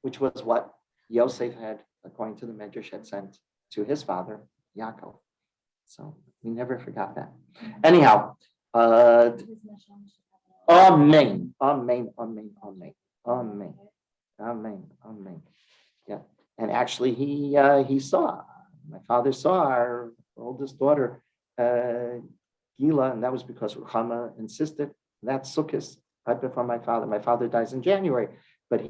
which was what Yosef had, according to the Medrash, had sent to his father, Yaakov. So we never forgot that. Anyhow, Amen, Amen, Amen, Amen, Amen, Amen, Amen. Yeah, and actually he saw, my father saw our oldest daughter, Gila, and that was because Ruchama insisted. That's Sukkot, right before my father. My father dies in January, but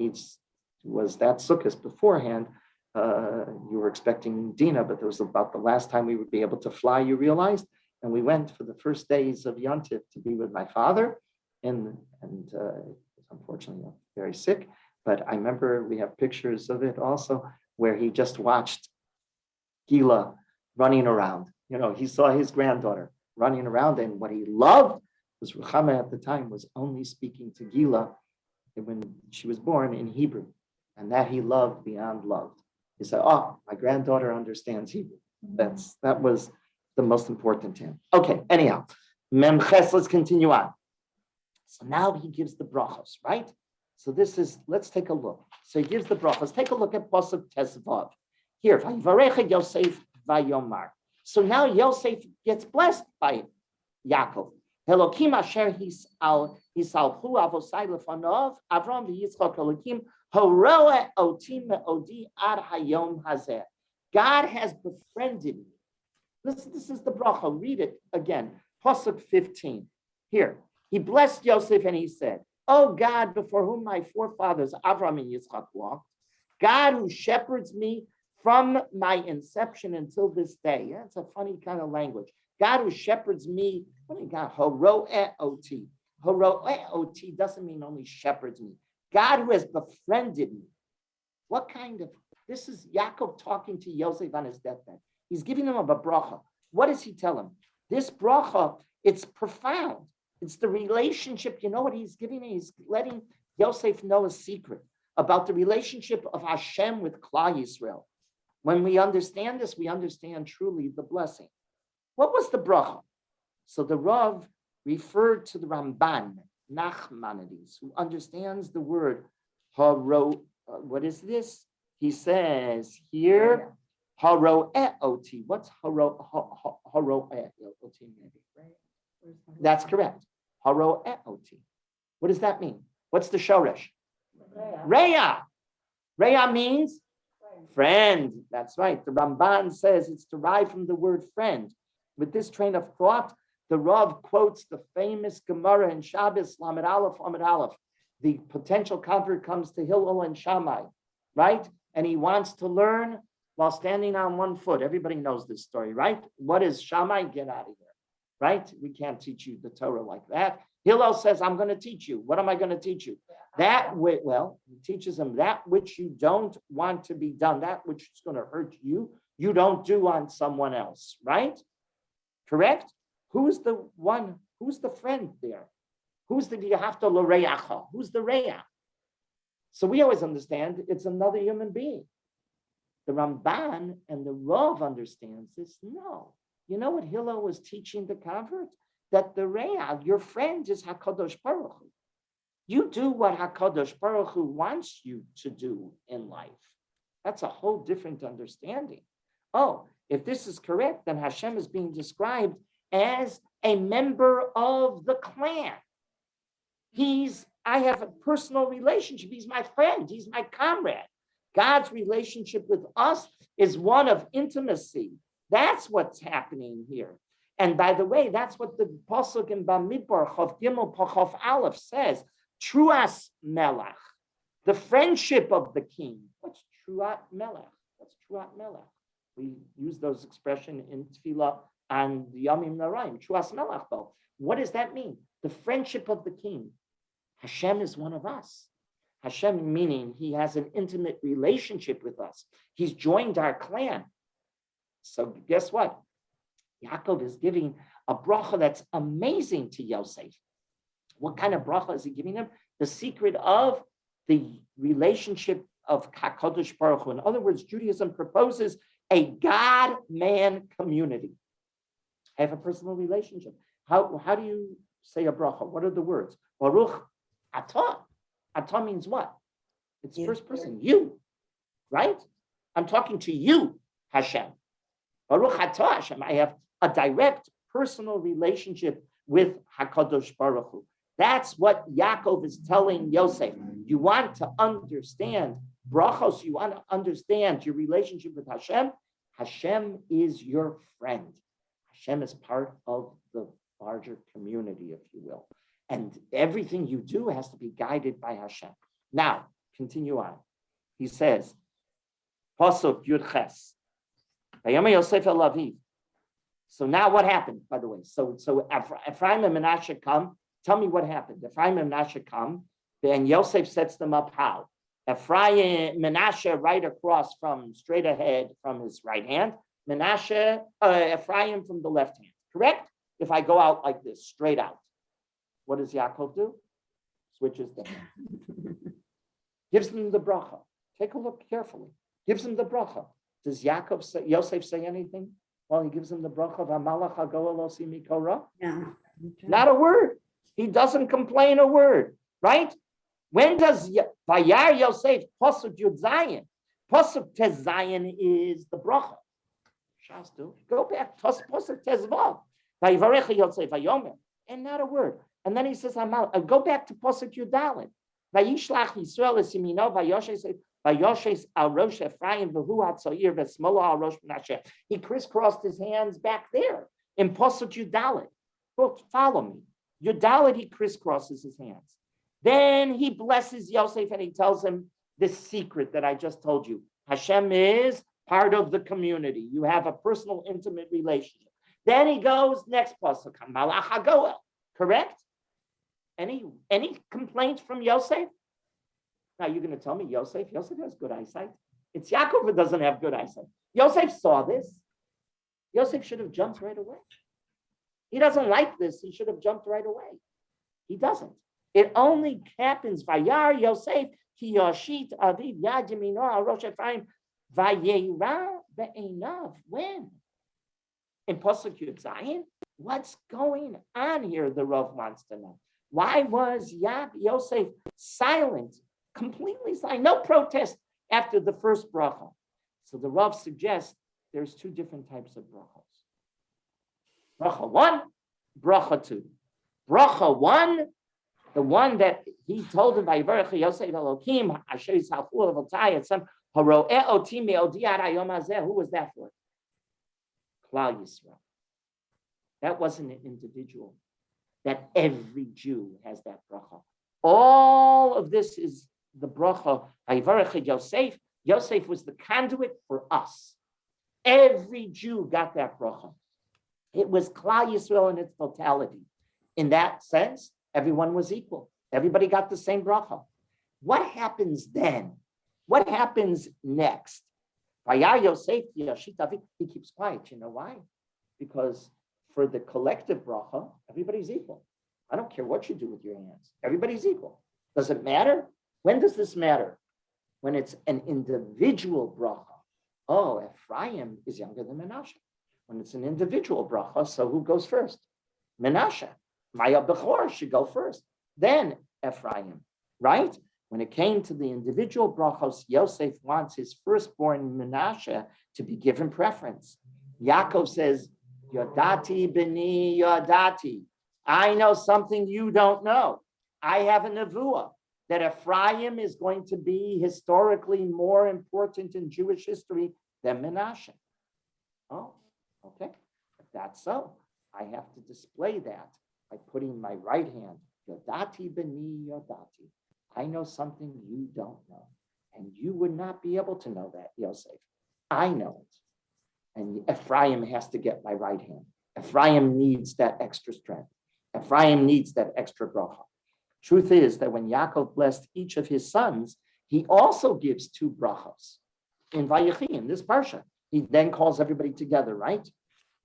was that Sukkot beforehand. You were expecting Dina, but it was about the last time we would be able to fly, you realized. And we went for the first days of Yontif to be with my father, and unfortunately very sick. But I remember we have pictures of it also, where he just watched Gila running around. He saw his granddaughter running around, and what he loved was Ruchama at the time was only speaking to Gila when she was born in Hebrew, and that he loved beyond love. He said, "Oh, my granddaughter understands Hebrew." That was the most important to him. Okay, anyhow, Memches, let's continue on. So now he gives the brachos, right? So let's take a look. So he gives the brachos. Take a look at Pasuk Tesvav. Here, Vayivarecha Yosef Vayomar. So now Yosef gets blessed by Yaakov. Elokim asher hisalchu avosai lefanov Avram v'Yitzchak Elokim horoa oti me'odi ad hayom hazeh. God has befriended me. This is the bracha. Read it again. Pasuk 15. Here, he blessed Yosef and he said, "Oh God, before whom my forefathers Avram and Yitzchak walked, God who shepherds me from my inception until this day." Yeah, it's a funny kind of language. God who shepherds me. What do you got? Horoe oti. Horoe oti doesn't mean only shepherds me. God who has befriended me. What kind of? This is Yaakov talking to Yosef on his deathbed. He's giving him a bracha. What does he tell him? This bracha, it's profound. It's the relationship. You know what he's giving? He's letting Yosef know a secret about the relationship of Hashem with Klal Yisrael. When we understand this, we understand truly the blessing. What was the bracha? So the Rav referred to the Ramban, Nachmanides, who understands the word haro, what is this? He says here, haro'e'oti. What's haro'e'oti? That's correct. Haro'e'oti. What does that mean? What's the shoresh? Reya. Reya means friend. That's right. The Ramban says it's derived from the word friend. With this train of thought, the Rav quotes the famous Gemara in Shabbos, Lamed Aleph, Amid Aleph. The potential convert comes to Hillel and Shammai, right? And he wants to learn while standing on one foot. Everybody knows this story, right? What is Shammai? Get out of here, right? We can't teach you the Torah like that. Hillel says, I'm going to teach you. What am I going to teach you? That way, well, he teaches him that which you don't want to be done, that which is going to hurt you, you don't do on someone else, right? Correct? Who's the one? Who's the friend there? Who's the Yahafta L'Reyacha? Who's the Reya? So we always understand it's another human being. The Ramban and the Rav understands this. No. You know what Hillel was teaching the convert? That the Reya, your friend, is HaKadosh Baruch Hu. You do what HaKadosh Baruch Hu wants you to do in life. That's a whole different understanding. Oh, if this is correct, then Hashem is being described as a member of the clan. I have a personal relationship. He's my friend. He's my comrade. God's relationship with us is one of intimacy. That's what's happening here. And by the way, that's what the Pasuk in Bamidbar, Chav Gimel Pachav Aleph says, Truas Melech, the friendship of the king. What's Truat Melech? What's Truat Melech? We use those expressions in Tefillah and Yamim Naraim. Truas Melech, though. What does that mean? The friendship of the king. Hashem is one of us. Hashem meaning he has an intimate relationship with us. He's joined our clan. So guess what? Yaakov is giving a bracha that's amazing to Yosef. What kind of bracha is he giving him? The secret of the relationship of HaKadosh Baruch Hu. In other words, Judaism proposes a God-man community. I have a personal relationship. How do you say a bracha? What are the words? Baruch atah. Atah means what? It's first person, you, right? I'm talking to you, Hashem. Baruch atah Hashem. I have a direct personal relationship with HaKadosh Baruch Hu. That's what Yaakov is telling Yosef. You want to understand brachos, you want to understand your relationship with Hashem. Hashem is your friend. Hashem is part of the larger community, if you will. And everything you do has to be guided by Hashem. Now, continue on. He says, Pasuk Yud Ches. Yosef el Aviv. So now what happened, by the way? So Ephraim and Menashe come. Tell me what happened. Ephraim and Menashe come, and Yosef sets them up how? Menashe right across from, straight ahead from his right hand. Ephraim from the left hand. Correct? If I go out like this, straight out. What does Yaakov do? Switches the hand. Gives them the bracha. Take a look carefully. Gives them the bracha. Does Yosef say anything? Well, he gives him the bracha of Amalach HaGoel Osi Mikora. No. Not a word. He doesn't complain a word, right? When does Vayar Yosef Pasuk Yud Zayin? Pasuk Tez Zayin is the bracha. Shastu. Go back. Pasuk Tez Vav. Vayivarecha Yosef Vayomer. And not a word. And then he says, go back to Pasuk Yud Dalin. Vayishlach Yisrael Esimino Vayoshes al Rosh Ephraim v'hu hatzoir v'smola al Rosh Menashe. He crisscrossed his hands back there in Pasuk Yud Dalin. Follow me. Yud Dalin, he crisscrosses his hands. Then he blesses Yosef and he tells him this secret that I just told you. Hashem is part of the community. You have a personal, intimate relationship. Then he goes, next pasuk, Malach HaGoel. Correct? Any complaints from Yosef? Now you're going to tell me Yosef has good eyesight. It's Yaakov who doesn't have good eyesight. Yosef saw this. Yosef should have jumped right away. He doesn't like this. He should have jumped right away. He doesn't. It only happens. Vayar Yosef ki yoshit aviv yad yamino al rosh Ephraim vayera be'einav. When? In Pasuk Yud Zayin? What's going on here? The Rav wants to know. Why was Yosef silent completely silent, no protest after the first bracha. So the Rav suggests there's two different types of brachos. Bracha 1, bracha 2. Bracha 1, the one that he told him by Vayechi Yosef Elokim, Asher Yishalchu L'Avotay, and some Haroeh Oti Me'odi Ad Hayom Hazeh. Who was that for? Klal Yisrael. That wasn't an individual. That every Jew has that bracha. All of this is the bracha by Vayechi Yosef. Yosef was the conduit for us. Every Jew got that bracha. It was Klal Yisrael in its totality. In that sense, everyone was equal. Everybody got the same bracha. What happens then? What happens next? Vayar Yosef Yashitavi, he keeps quiet. You know why? Because for the collective bracha, everybody's equal. I don't care what you do with your hands. Everybody's equal. Does it matter? When does this matter? When it's an individual bracha. Oh, Ephraim is younger than Menashe. When it's an individual bracha, so who goes first? Menashe. Maya Bechor should go first. Then Ephraim, right? When it came to the individual brachos, Yosef wants his firstborn Menashe to be given preference. Yaakov says, Yodati b'ni yodati. I know something you don't know. I have a nevuah that Ephraim is going to be historically more important in Jewish history than Menashe. Oh, okay. If that's so, I have to display that by putting my right hand, Yodati b'ni yodati. I know something you don't know. And you would not be able to know that, Yosef. I know it. And Ephraim has to get my right hand. Ephraim needs that extra strength. Ephraim needs that extra bracha. Truth is that when Yaakov blessed each of his sons, he also gives two brachos. In Vayechi, in this parsha, he then calls everybody together, right?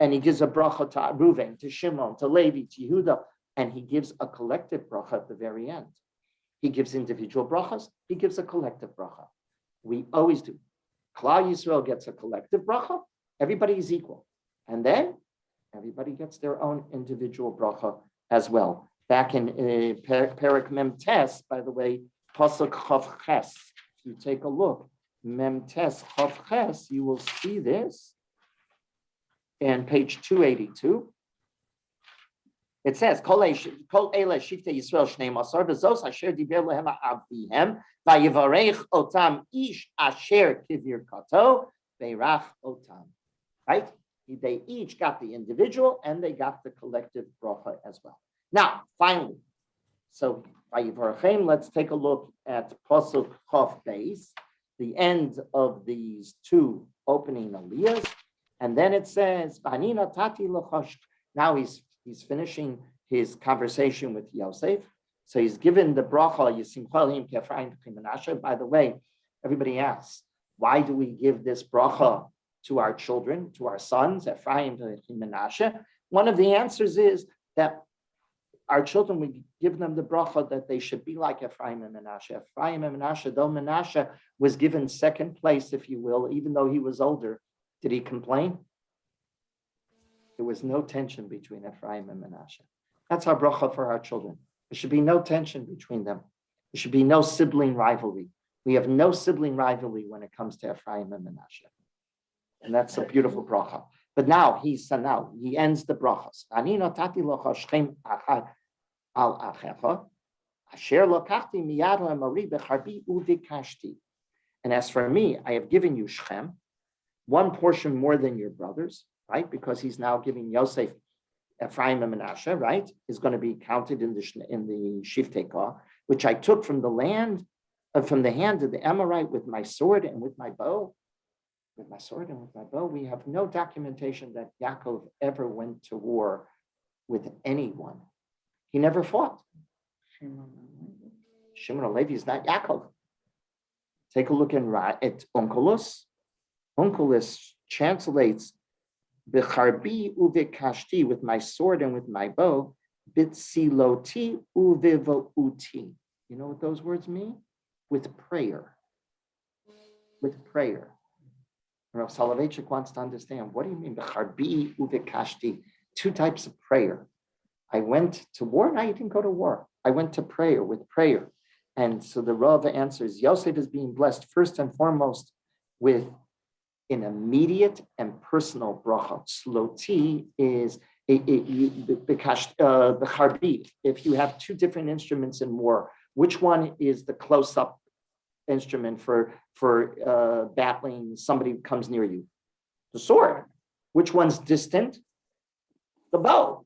And he gives a bracha to Reuven, to Shimon, to Levi, to Yehuda, and he gives a collective bracha at the very end. He gives individual brachas, he gives a collective bracha. We always do. Klal Yisrael gets a collective bracha, everybody is equal. And then everybody gets their own individual bracha as well. Back in Perek Mem Tes, by the way, Pasuk Chav Ches, if you take a look, Mem Tes Chav Ches, you will see this. And page 282, it says, Kol Eile Shiftei Yisrael Shnei Masar v'zos asher diber lehem avihem vayivarech otam ish asher kivir kato veirach otam. Right? They each got the individual and they got the collective bracha as well. Now, finally, so Vayivarachem, let's take a look at Pasuk Chav Beis, the end of these two opening aliyahs. And then it says, now he's finishing his conversation with Yosef. So he's given the bracha. By the way, everybody asks, why do we give this bracha to our children, to our sons, Ephraim and Menashe? One of the answers is that our children, we give them the bracha that they should be like Ephraim and Menashe. Ephraim and Menashe, though Menashe was given second place, if you will, even though he was older, did he complain? There was no tension between Ephraim and Menashe. That's our bracha for our children. There should be no tension between them. There should be no sibling rivalry. We have no sibling rivalry when it comes to Ephraim and Menashe. And that's a beautiful bracha. But now he ends the brachas. Ani notati locha shchem achad al achecha, asher lokachti miyad ha'mari becharbi uvikashti. And as for me, I have given you Shechem, one portion more than your brothers, right? Because he's now giving Yosef, Ephraim and Menashe, right? Is going to be counted in the Shiftei Kah, which I took from the hand of the Amorite with my sword and with my bow. With my sword and with my bow, we have no documentation that Yaakov ever went to war with anyone. He never fought. Shimon and Levi is not Yaakov. Take a look at Onkelos. Onkelos translates B'charbi uvikashti, with my sword and with my bow, bitsiloti uvivauti. You know what those words mean? With prayer. With prayer. Rav Soloveitchik wants to understand, what do you mean b'charbi uvikashti? Two types of prayer. I went to war, no, you didn't go to war. I went to prayer with prayer. And so the Rav answers, Yosef is being blessed first and foremost with an immediate and personal bracha. Sloti is the charbi. If you have two different instruments in war, which one is the close-up instrument for battling somebody who comes near you? The sword. Which one's distant? The bow.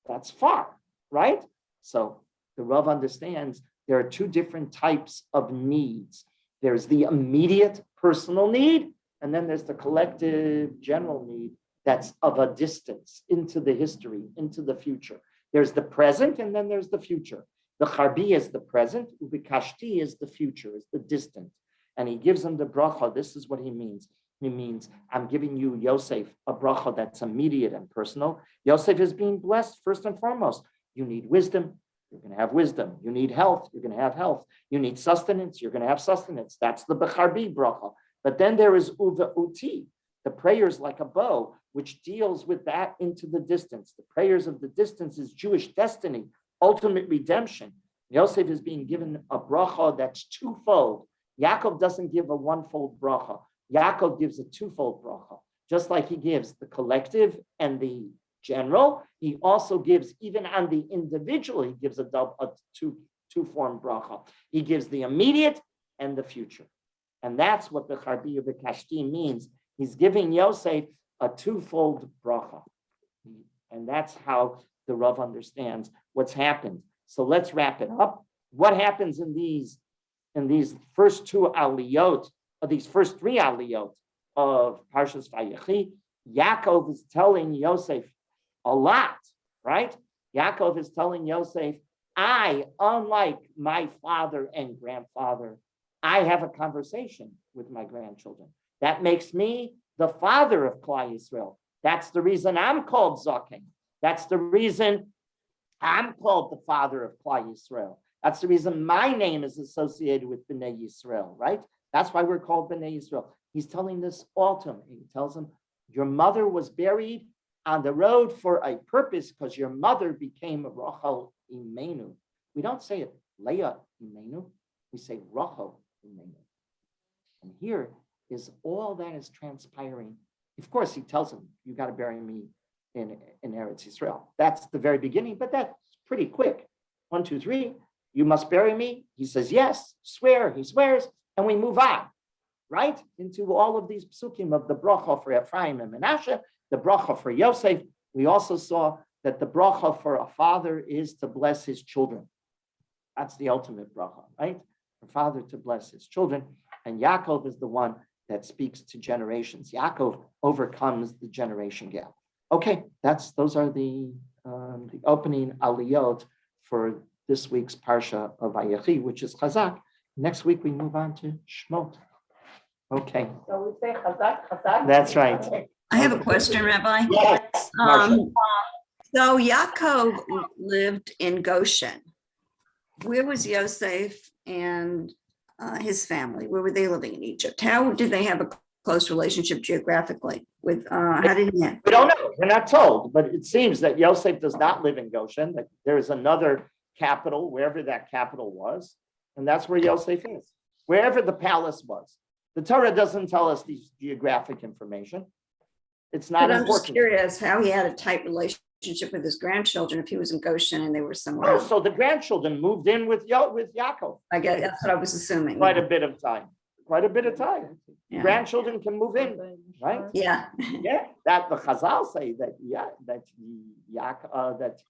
That's far, right? So the Rav understands there are two different types of needs. There's the immediate personal need, and then there's the collective general need that's of a distance into the history, into the future. There's the present, and then there's the future. The charbi is the present, ubikashti is the future, is the distant. And he gives him the bracha. This is what he means. He means, I'm giving you, Yosef, a bracha that's immediate and personal. Yosef is being blessed first and foremost. You need wisdom, you're going to have wisdom. You need health, you're going to have health. You need sustenance, you're going to have sustenance. That's the becharbi bracha. But then there is uva uti, the prayers like a bow, which deals with that into the distance. The prayers of the distance is Jewish destiny, ultimate redemption. Yosef is being given a bracha that's twofold. Yaakov doesn't give a one-fold bracha. Yaakov gives a twofold bracha. Just like he gives the collective and the general, he also gives, even on the individual, he gives a two-form bracha. He gives the immediate and the future. And that's what the Charbi of the Kashti means. He's giving Yosef a twofold bracha. And that's how the Rav understands what's happened. So let's wrap it up. What happens in these first two aliyot, or these first three aliyot of Parshas Vayechi? Yaakov is telling Yosef a lot, right? Yaakov is telling Yosef, I, unlike my father and grandfather, I have a conversation with my grandchildren. That makes me the father of Klal Yisrael. That's the reason I'm called Zaken. That's the reason I'm called the father of Klal Yisrael. That's the reason my name is associated with Bnei Yisrael, right? That's why we're called Bnei Yisrael. He's telling this all to him. He tells him, your mother was buried on the road for a purpose because your mother became Rachel Imenu. We don't say it, Leah Imenu. We say Rachel Imenu. And here is all that is transpiring. Of course, he tells him, you got to bury me in Eretz Yisrael. That's the very beginning, but that's pretty quick. 1, 2, 3, you must bury me. He says, yes, swear. He swears, and we move on, right? Into all of these psukim of the bracha for Ephraim and Menashe, the bracha for Yosef. We also saw that the bracha for a father is to bless his children. That's the ultimate bracha, right? For father to bless his children. And Yaakov is the one that speaks to generations. Yaakov overcomes the generation gap. Okay, those are the opening aliyot for this week's parsha of Vayechi, which is Chazak. Next week we move on to Shmot. Okay. So we say Chazak. That's right. I have a question, Rabbi. Yes, Marsha. So Yaakov lived in Goshen. Where was Yosef and his family? Where were they living in Egypt? How did they have a close relationship geographically? With how did he? We don't know. We're not told, but it seems that Yosef does not live in Goshen. That there is another capital, wherever that capital was, and that's where Yosef is. Wherever the palace was. The Torah doesn't tell us these geographic information. It's not important. I'm just curious how he had a tight relationship with his grandchildren if he was in Goshen and they were somewhere else. So the grandchildren moved in with Yaakov. I guess that's what I was assuming. Quite a bit of time. Yeah. Grandchildren can move in, right? Yeah. Yeah. That the Chazal say that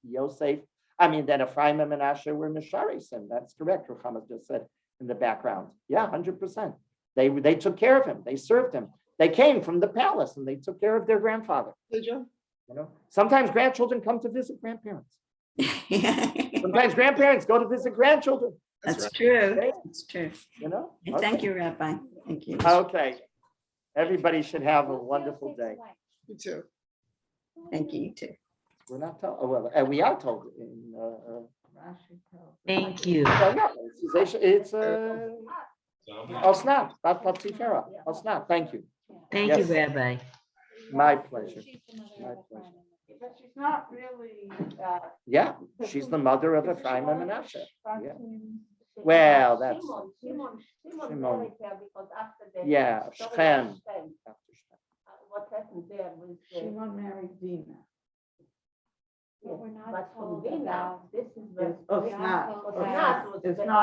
Yosef, that Ephraim and Menashe were Misharesim. That's correct. Ruchama just said in the background. Yeah, 100%. They took care of him. They served him. They came from the palace and they took care of their grandfather. Did you? Sometimes grandchildren come to visit grandparents. Sometimes grandparents go to visit grandchildren. That's true. That's true. Okay. Thank you, Rabbi. Thank you. Okay. Everybody should have a wonderful day. You too. Thank you. You too. We're not told. Well, we are told in. Thank you. It's Osnat. Osnat. Thank you. Thank you, Rabbi. My pleasure. But she's not really. Yeah, she's the mother of Ephraim and Menashe. Yeah. Well, that's- Shimon Shimon. married her because after the. Yeah, story of Shechem. Shechem, what happened there was. Shimon married Dina. Yes, we're not but from told Dina, about- this is. It's not. Osnat was It's very- not